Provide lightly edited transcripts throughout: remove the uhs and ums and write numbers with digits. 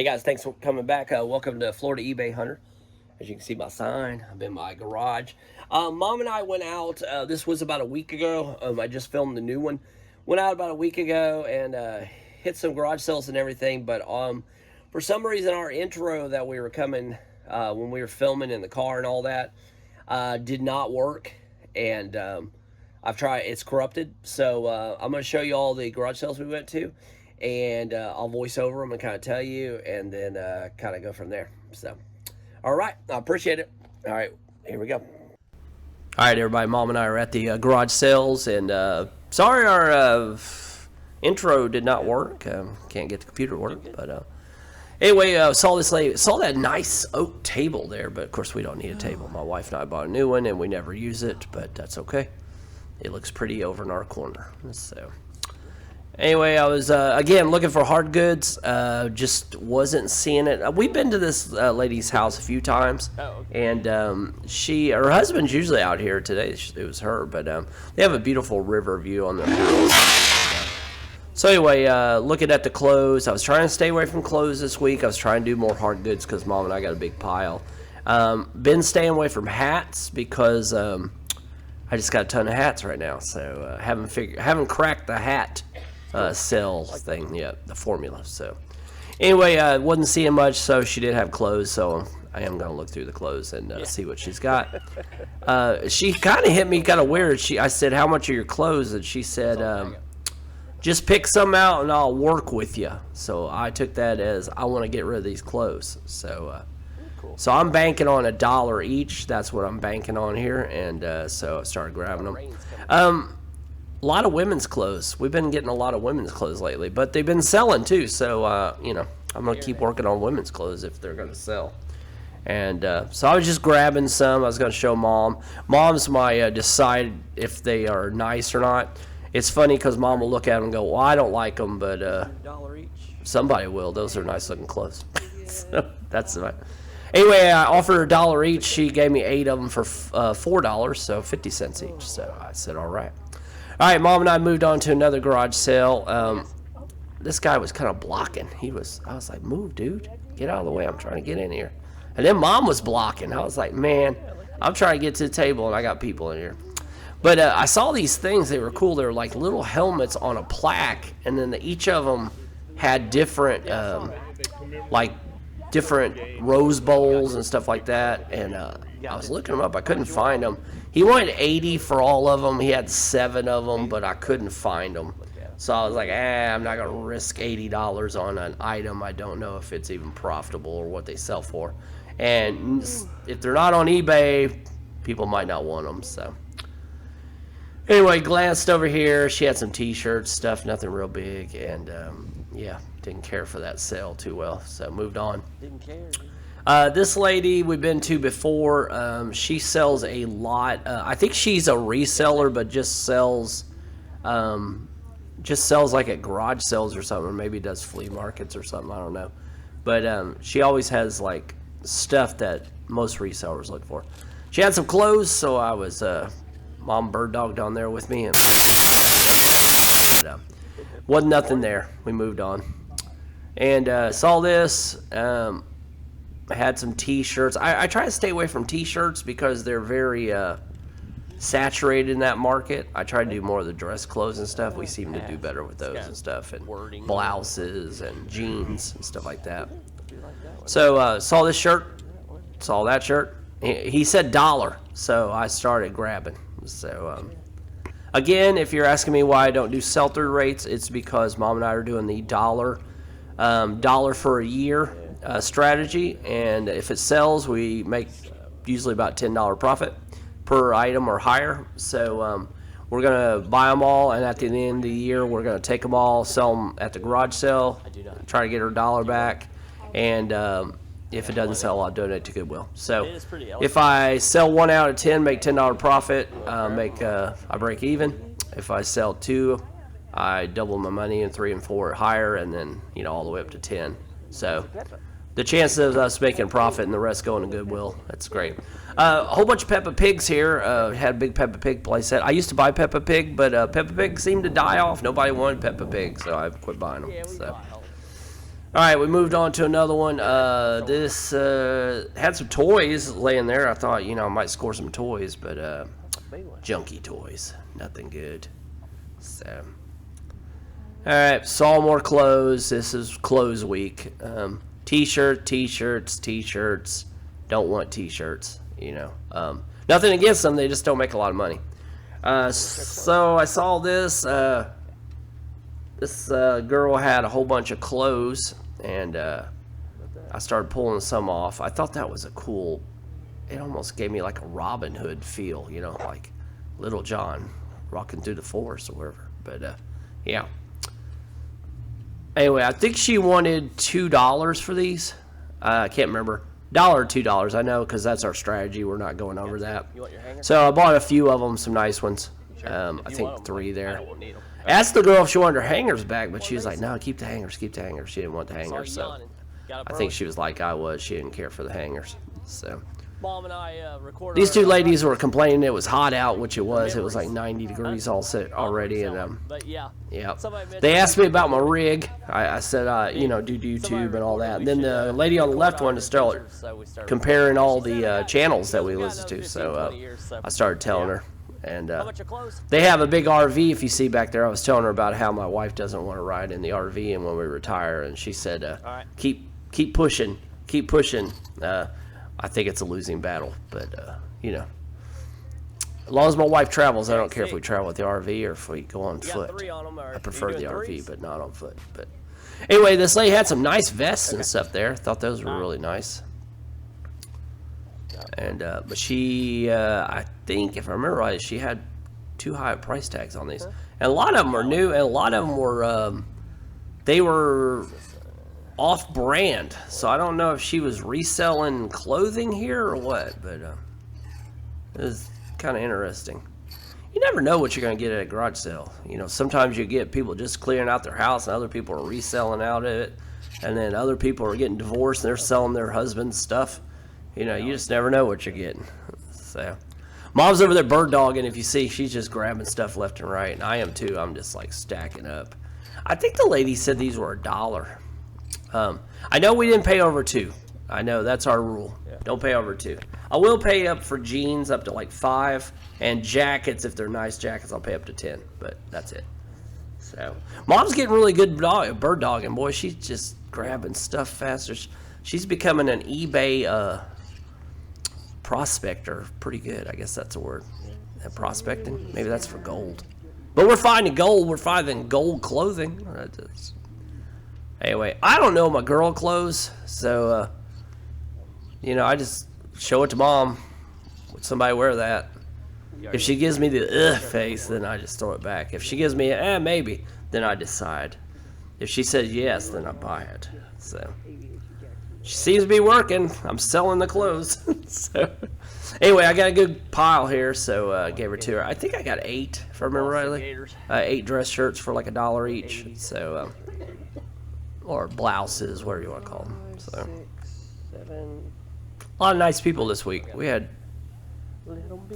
Hey guys, thanks for coming back. Welcome to Florida eBay Hunter. As you can see my sign, I'm in my garage. Mom and I went out. This was about a week ago. I just filmed the new one. Went out about a week ago and hit some garage sales and everything. But for some reason, our intro that we were coming when we were filming in the car and all that did not work. And I've tried. It's corrupted. So I'm going to show you all the garage sales we went to. And I'll voice over them and kind of tell you, and then kind of go from there. So, all right, I appreciate it. All right, here we go. All right, everybody, Mom and I are at the garage sales, and sorry our intro did not work. Can't get the computer to work, but anyway, saw this lady, saw that nice oak table there, but of course we don't need a table. My wife and I bought a new one, and we never use it, but that's okay. It looks pretty over in our corner, so. Anyway, I was, again, looking for hard goods, just wasn't seeing it. We've been to this lady's house a few times, and her husband's usually out here today. It was her, but they have a beautiful river view on their house. So anyway, looking at the clothes, I was trying to stay away from clothes this week. I was trying to do more hard goods because Mom and I got a big pile. Been staying away from hats because I just got a ton of hats right now, so haven't cracked the hat sales thing yet, the formula. So anyway, wasn't seeing much, so she did have clothes, so I am gonna look through the clothes and see what she's got. She kind of hit me kind of weird. I said, how much are your clothes? And she said, just pick some out and I'll work with you. So I took that as I want to get rid of these clothes. So so I'm banking on $1 each. That's what I'm banking on here, and so I started grabbing them. A lot of women's clothes. We've been getting a lot of women's clothes lately, but they've been selling too. So, I'm going to keep working on women's clothes if they're going to sell. And so I was just grabbing some. I was going to show Mom. Mom's my decide if they are nice or not. It's funny because Mom will look at them and go, well, I don't like them, but somebody will. Those are nice looking clothes. So that's right. Anyway, I offered her $1 each. She gave me 8 of them for $4, so 50 cents each. So I said, all right. All right, Mom and I moved on to another garage sale. This guy was kind of blocking. I was like, move, dude. Get out of the way. I'm trying to get in here. And then Mom was blocking. I was like, man, I'm trying to get to the table, and I got people in here. But I saw these things. They were cool. They were like little helmets on a plaque, and then each of them had different, different rose bowls and stuff like that. And I was looking them up. I couldn't find them. He wanted 80 for all of them. He had 7 of them, but I couldn't find them. So I was like, I'm not going to risk $80 on an item. I don't know if it's even profitable or what they sell for. And if they're not on eBay, people might not want them. So anyway, glanced over here. She had some T-shirts, stuff, nothing real big. And, didn't care for that sale too well. So moved on. Didn't care. This lady we've been to before, she sells a lot. I think she's a reseller, but just sells like at garage sales or something, or maybe does flea markets or something. I don't know. But she always has like stuff that most resellers look for. She had some clothes, so I was Mom bird dogged on there with me, and wasn't nothing there. We moved on, and saw this. I had some T-shirts. I try to stay away from T-shirts because they're very saturated in that market. I try to do more of the dress clothes and stuff. We seem to do better with those and stuff, and blouses and jeans and stuff like that. So saw this shirt, saw that shirt. He said $1, so I started grabbing. So again, if you're asking me why I don't do sell-through rates, it's because Mom and I are doing the $1 for a year strategy, and if it sells, we make usually about $10 profit per item or higher. So we're gonna buy them all, and at the end of the year, we're gonna take them all, sell them at the garage sale, try to get our $1 back, and if it doesn't sell, I'll donate to Goodwill. So if I sell 1 out of 10, make $10 profit, I break even. If I sell 2, I double my money, and 3 and 4 higher, and then all the way up to 10. So the chances of us making profit and the rest going to Goodwill, that's great. A whole bunch of Peppa Pigs here. Had a big Peppa Pig playset. I used to buy Peppa Pig, but Peppa Pig seemed to die off. Nobody wanted Peppa Pig, so I quit buying them. So All right, we moved on to another one. This had some toys laying there. I thought, I might score some toys, but junky toys. Nothing good. So, all right, saw more clothes. This is clothes week. T-shirts. Don't want T-shirts, Nothing against them. They just don't make a lot of money. So I saw this. This girl had a whole bunch of clothes, and I started pulling some off. I thought that was a cool. It almost gave me like a Robin Hood feel, like Little John rocking through the forest or whatever. But yeah. Anyway, I think she wanted $2 for these. I can't remember. $1 or $2. I know because that's our strategy. We're not going over that. So I bought a few of them, some nice ones. I think 3 there. Asked the girl if she wanted her hangers back, but she was like, no, keep the hangers. She didn't want the hangers. So I think she was like I was. She didn't care for the hangers. So Mom and I recorded. These two ladies were complaining it was hot out, which it was. It was like 90 degrees all set already. And but yeah. They asked me about my rig. I said, do YouTube and all that. And then the lady on the left wanted to start comparing all the channels that we listen to. So I started telling her. And they have a big RV. If you see back there, I was telling her about how my wife doesn't want to ride in the RV, and when we retire, and she said, keep pushing. I think it's a losing battle, but as long as my wife travels, I don't care if we travel with the RV or if we go on foot. I prefer the RV, but not on foot. But anyway, this lady had some nice vests and stuff there. Thought those were really nice. And but she, I think, if I remember right, she had too high price tags on these, and a lot of them are new, and a lot of them were, they were off-brand. So I don't know if she was reselling clothing here or what, but it was kind of interesting. You never know what you're going to get at a garage sale. Sometimes you get people just clearing out their house, and other people are reselling out of it, and then other people are getting divorced and they're selling their husband's stuff. You just never know what you're getting. So, Mom's over there bird dogging. If you see, she's just grabbing stuff left and right, and I am too. I'm just like stacking up. I think the lady said these were $1. I know we didn't pay over $2. I know that's our rule. Don't pay over $2. I will pay up for jeans up to like $5, and jackets, if they're nice jackets, I'll pay up to $10. But that's it. So, Mom's getting really good bird dogging. Boy, she's just grabbing stuff faster. She's becoming an eBay prospector. Pretty good. I guess that's a word. Prospecting. Maybe that's for gold. But we're finding gold. We're finding gold clothing. Anyway, I don't know my girl clothes, so I just show it to Mom. Would somebody wear that? If she gives me the face, then I just throw it back. If she gives me maybe, then I decide. If she says yes, then I buy it. So she seems to be working. I'm selling the clothes. So anyway, I got a good pile here, so I gave her to her. I think I got 8, if I remember rightly. 8 dress shirts for like $1 each. So or blouses, whatever you want to call them. So a lot of nice people this week. We had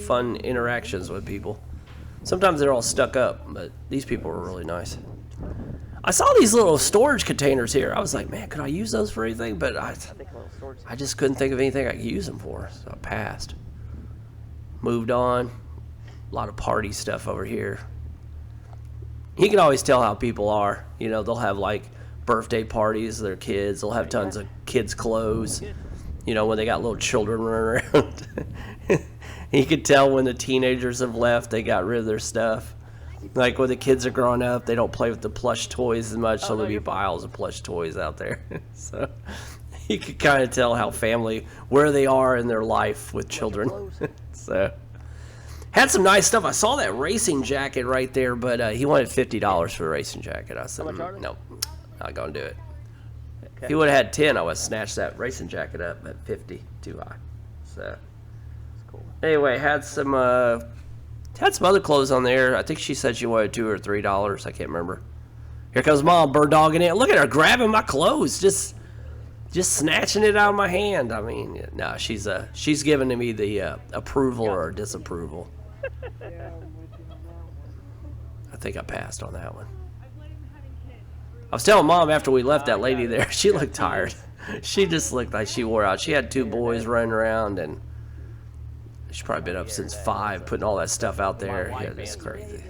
fun interactions with people. Sometimes they're all stuck up, but these people were really nice. I saw these little storage containers here. I was like, man, could I use those for anything? But I just couldn't think of anything I could use them for, so I passed. Moved on. A lot of party stuff over here. You can always tell how people are. They'll have like birthday parties, their kids. They'll have tons of kids' clothes. When they got little children running around. You can tell when the teenagers have left, they got rid of their stuff. Like when the kids are growing up, they don't play with the plush toys as much, so there'll be piles of plush toys out there. So you can kind of tell how where they are in their life with children. So had some nice stuff. I saw that racing jacket right there, but he wanted $50 for a racing jacket. I said, no, not gonna do it. If he would have had 10, I would have snatched that racing jacket up, but 50, too high. So anyway, had some other clothes on there. I think she said she wanted $2 or $3. I can't remember. Here comes Mom bird dogging it. Look at her grabbing my clothes, just snatching it out of my hand. I mean, no, she's giving me the approval or disapproval. I think I passed on that one. I was telling Mom after we left that lady there, she looked tired. She just looked like she wore out. She had 2 boys running around, and she's probably been up since 5, putting all that stuff out there. Yeah, it's crazy.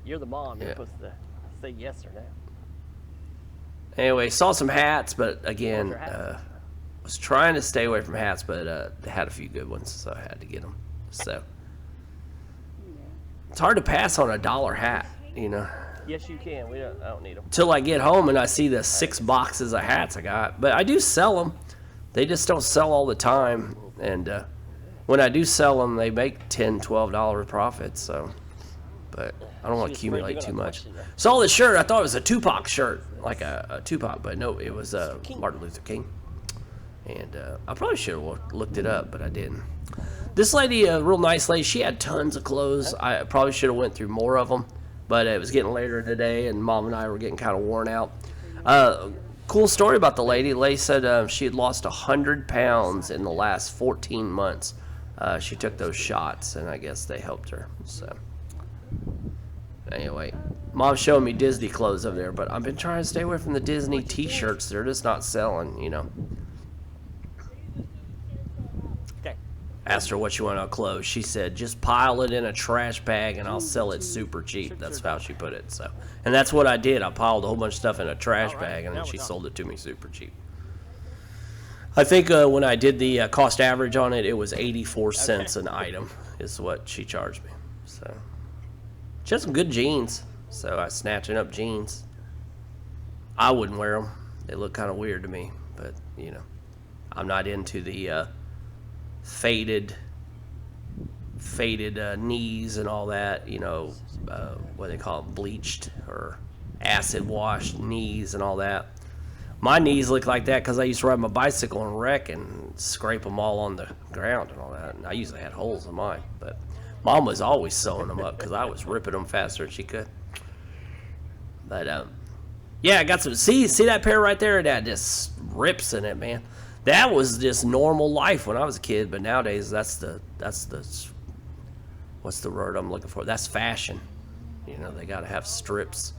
You're the mom. You're supposed to say yes or no. Anyway, saw some hats, but again, was trying to stay away from hats, but they had a few good ones, so I had to get them. So it's hard to pass on a $1 hat, you know. Yes, you can. I don't need them. Till I get home and I see the 6 boxes of hats I got. But I do sell them. They just don't sell all the time. And when I do sell them, they make $10, $12 profits. So, but I don't want to accumulate too much. Saw this shirt. I thought it was a Tupac shirt, like a Tupac, but no, it was Martin Luther King. And I probably should have looked it up, but I didn't. This lady, a real nice lady, she had tons of clothes. I probably should have went through more of them. But it was getting later in the day, and Mom and I were getting kind of worn out. Cool story about the lady. The lady said she had lost 100 pounds in the last 14 months. She took those shots, and I guess they helped her. So anyway, Mom's showing me Disney clothes over there, but I've been trying to stay away from the Disney T-shirts. They're just not selling, you know. Asked her what she wanted on clothes. She said, just pile it in a trash bag and I'll sell it super cheap. That's how she put it. So, and that's what I did. I piled a whole bunch of stuff in a trash bag and then she sold it to me super cheap. I think when I did the cost average on it, it was 84 cents an item is what she charged me. So she had some good jeans. So I was snatching up jeans. I wouldn't wear them. They look kind of weird to me. But, you know, I'm not into the faded knees and all that, you know, what they call it, bleached or acid washed knees and all that. My knees look like that because I used to ride my bicycle and wreck and scrape them all on the ground and all that. And I usually had holes in mine, but Mom was always sewing them up because I was ripping them faster than she could. But yeah, I got some. See that pair right there? That just rips in it, man. That was just normal life when I was a kid, but nowadays that's the what's the word I'm looking for? That's fashion. You know, they got to have strips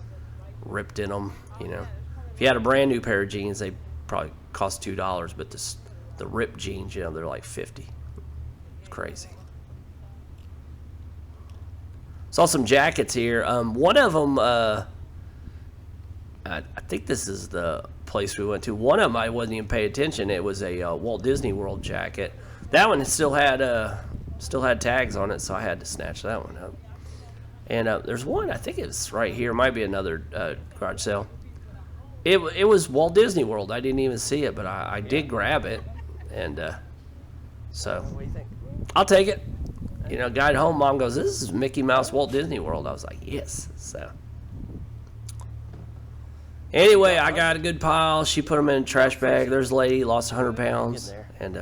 ripped in them. You know, if you had a brand new pair of jeans, they probably cost $2, but the ripped jeans, you know, they're like $50. It's crazy. Saw some jackets here. One of them, I think this is the place we went to. One of them I wasn't even paying attention. It was a Walt Disney World jacket. That one still had tags on it, so I had to snatch that one up. And there's one, I think it's right here. Might be another garage sale. It was Walt Disney World. I didn't even see it, but I did grab it, and so What do you think? I'll take it. You know, got home. Mom goes, "This is Mickey Mouse Walt Disney World." I was like, "Yes." So. Anyway, I got a good pile. She put them in a trash bag. There's a lady, lost 100 pounds, and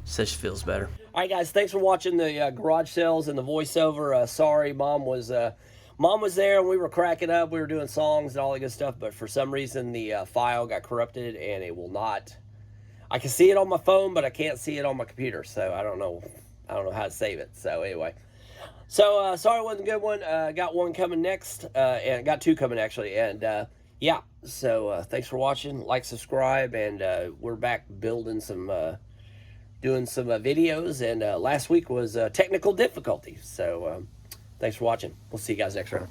says she feels better. All right, guys, thanks for watching the garage sales and the voiceover. Sorry, Mom was there, and we were cracking up. We were doing songs and all that good stuff, but for some reason, the file got corrupted, and it will not. I can see it on my phone, but I can't see it on my computer, so I don't know how to save it. So anyway. So sorry it wasn't a good one. Got one coming next, and got 2 coming, actually, and yeah, so thanks for watching. Like, subscribe, and we're back building some, doing some videos, and last week was technical difficulties. So thanks for watching. We'll see you guys next round.